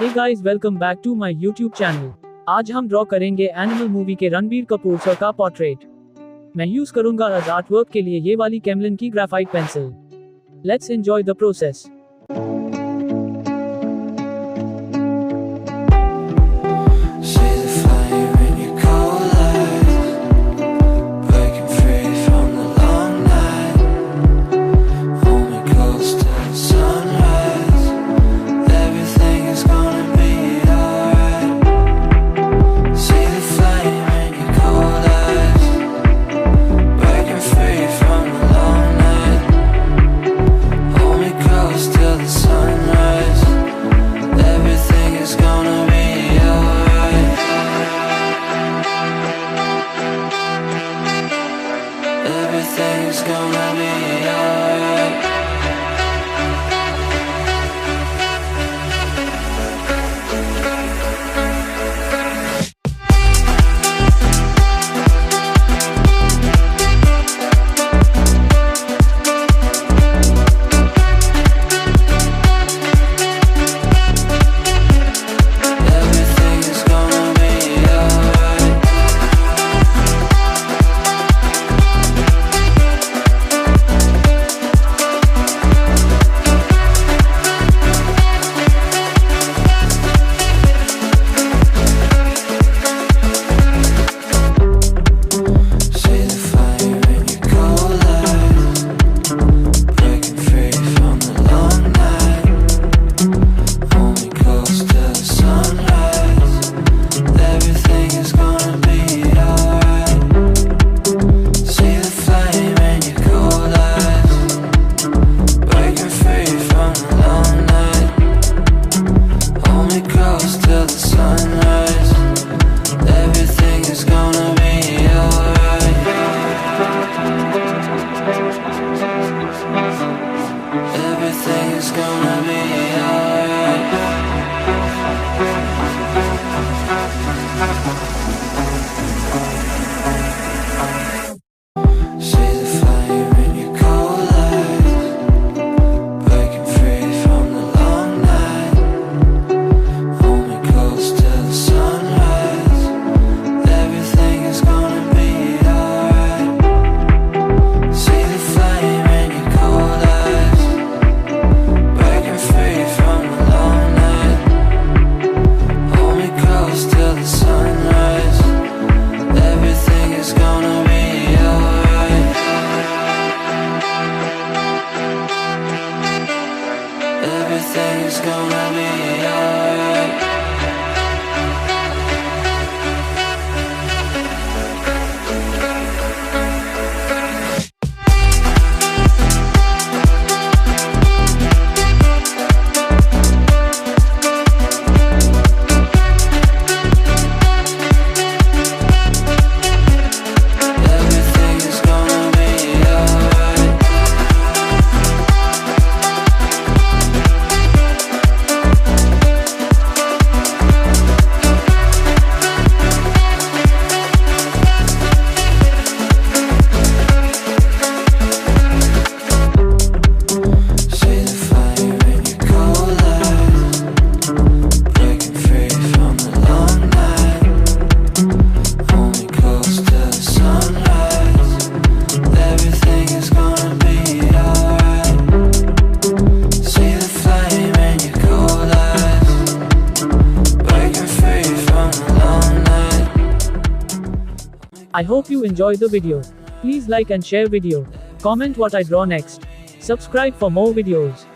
Hey guys, welcome back to my YouTube channel. आज हम draw करेंगे एनिमल मूवी के रणबीर कपूर सर का पोर्ट्रेट। मैं यूज करूंगा एज आर्ट वर्क के लिए ये वाली कैमलिन की graphite pencil. Let's enjoy the process. Everything's gonna be alright. Everything's gonna be alright. See the flame in your cold eyes, breaking free from the long night. Hold me close till the sunrise. Everything is gonna be alright. See the flame in your cold eyes, breaking free from the long night. Hold me close till the sunrise. Everything is gonna be alright. Everything is gonna be alright. Everything is gonna be alright. See the flame in your cold eyes, breaking free from the long night. Hold me close till the sunrise. Everything is gonna be alright. See the flame in your cold eyes, breaking free from the long night. I hope you enjoy the video. Please like and share video. Comment what I draw next. Subscribe for more videos.